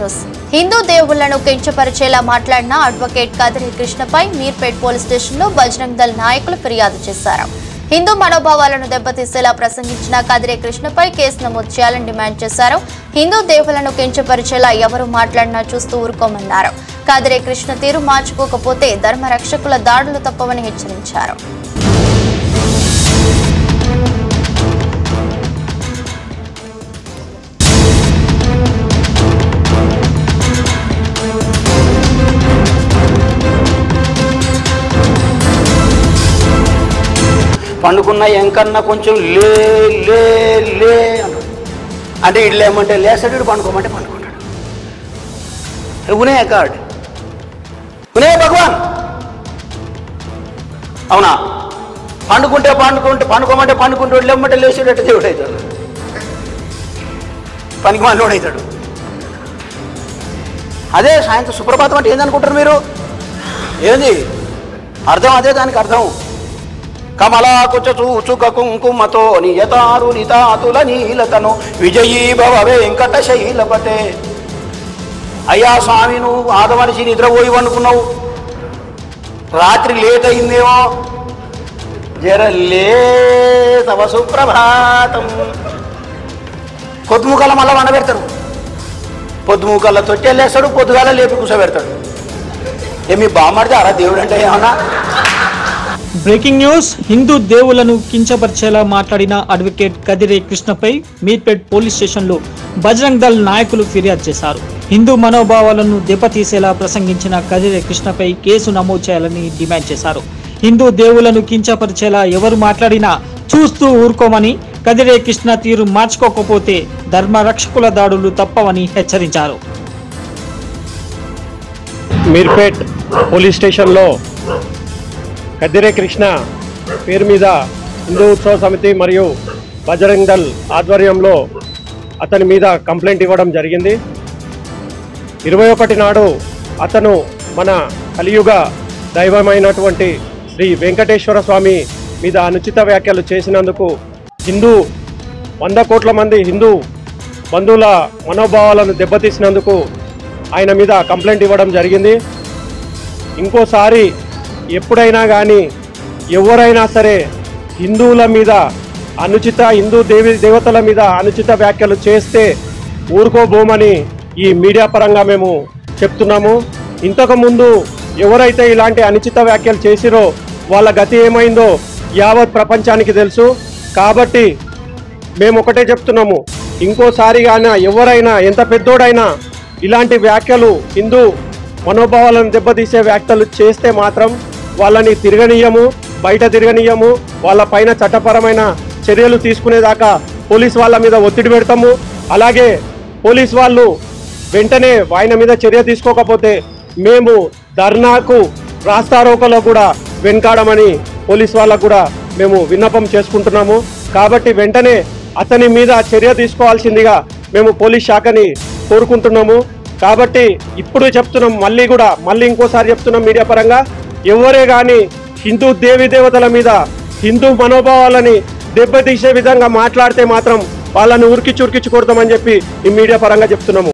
News. Hindu దేవుళ్లను కించపరిచేలా మాట్లాడిన advocate Kadiri కృష్ణపై Meerpet police స్టేషన్లో బజరంగ్ దళ్ నాయకులు ఫిర్యాదు చేశారు. హిందూ మనోభావాలను దెబ్బతీసేలా ప్రసంగించిన కదిరి కృష్ణపై కేసు నమోదు చేయాలని డిమాండ్ చేశారు. హిందూ దేవుళ్లను కించపరిచేలా ఎవరు మాట్లాడినా చూస్తూ ఊరుకోమన్నారు. కదిరి కృష్ణ తీరు మార్చుకోకపోతే ధర్మ రక్షకుల దాడులు తప్పవని హెచ్చరించారు. పండుకున్న ఎంకన్నా కొంచెం లే లే లే అంటే ఇటు లేమంటే లేస్తాడు, ఇటు పండుకోమంటే పండుకుంటాడు. ఉనే కార్డ్ ఉనే భగవాన్ అవునా? పండుకోమంటే పండుకుంటాడు, లేమంటే లేచేటట్టు దేవుడు అవుతాడు, పనికి మనలోడు అవుతాడు. అదే సాయంత్రం సుప్రభాతం అంటే ఏందనుకుంటారు మీరు? ఏంది అర్థం? అదే దానికి అర్థం. కమలాకుచ చూచుక కుంకుమతో నియతారు నితాతుల నీలతను విజయీ భవ వెంకట శైలపతే. అయ్యా స్వామి, నువ్వు ఆదమనిషి నిద్రపోయి అనుకున్నావు, రాత్రి లేట్ అయిందేమో, జరలే తవ సుప్రభాతం. పొద్దుముకల మళ్ళా వండబెడతారు, పొద్దుముకల తొట్టెళ్ళేస్తాడు, పొద్దుగాల లేపి కూర్చోబెడతాడు. ఏమి బామ్మడితే అలా దేవుడు అంటే ఏమన్నా? Breaking news. హిందూ దేవులను కించపరిచేలా మాట్లాడిన అడ్వకేట్ కదిరి కృష్ణపై మీర్పేట్ పోలీస్ స్టేషన్లో బజరంగ్ దళ్ నాయకులు ఫిర్యాదు చేశారు. హిందూ మనోభావాలను దెబ్బతీసేలా ప్రసంగించిన కదిరి కృష్ణపై కేసు నమోదు చేయాలని డిమాండ్ చేశారు. హిందూ దేవులను కించపరిచేలా ఎవరు మాట్లాడినా చూస్తూ ఊరుకోమని, కదిరి కృష్ణ తీరు మార్చుకోకపోతే ధర్మ రక్షకుల దాడులు తప్పవని హెచ్చరించారు. మీర్పేట్ పోలీస్ స్టేషన్లో కదిరి కృష్ణ పేరు మీద హిందూ ఉత్సవ సమితి మరియు బజరంగ్ దళ్ ఆధ్వర్యంలో అతని మీద కంప్లైంట్ ఇవ్వడం జరిగింది. 21 నాడు అతను మన కలియుగ దైవమైనటువంటి శ్రీ వెంకటేశ్వర స్వామి మీద అనుచిత వ్యాఖ్యలు చేసినందుకు 100 కోట్ల మంది హిందూ బంధువుల మనోభావాలను దెబ్బతీసినందుకు ఆయన మీద కంప్లైంట్ ఇవ్వడం జరిగింది. ఇంకోసారి ఎప్పుడైనా కానీ ఎవరైనా సరే హిందువుల మీద హిందూ దేవతల మీద అనుచిత వ్యాఖ్యలు చేస్తే ఊరుకోబోమని ఈ మీడియా పరంగా మేము చెప్తున్నాము. ఇంతకుముందు ఎవరైతే ఇలాంటి అనుచిత వ్యాఖ్యలు చేసిరో వాళ్ళ గతి ఏమైందో యావత్ ప్రపంచానికి తెలుసు. కాబట్టి మేము ఒకటే చెప్తున్నాము, ఇంకోసారి కానీ ఎవరైనా ఎంత పెద్దోడైనా ఇలాంటి వ్యాఖ్యలు హిందూ మనోభావాలను దెబ్బతీసే వ్యాఖ్యలు చేస్తే మాత్రం వాళ్ళని తిరగనీయము, బయట తిరగనీయము. వాళ్ళ పైన చట్టపరమైన చర్యలు తీసుకునేదాకా పోలీస్ వాళ్ళ మీద ఒత్తిడి పెడతాము. అలాగే పోలీస్ వాళ్ళు వెంటనే ఆయన మీద చర్య తీసుకోకపోతే మేము ధర్నాకు, రాస్తారోకలో కూడా వెనకాడమని పోలీస్ వాళ్ళకు కూడా మేము విన్నపం చేసుకుంటున్నాము. కాబట్టి వెంటనే అతని మీద చర్య తీసుకోవాల్సిందిగా మేము పోలీస్ శాఖని కోరుకుంటున్నాము. కాబట్టి ఇప్పుడు చెప్తున్నాం, మళ్ళీ ఇంకోసారి చెప్తున్నాం మీడియా పరంగా, ఎవరే కానీ హిందూ దేవతల మీద హిందూ మనోభావాలని దెబ్బతీసే విధంగా మాట్లాడితే మాత్రం వాళ్ళని ఉరికిచ్చి కొడతామని చెప్పి ఈ మీడియా పరంగా చెప్తున్నాము.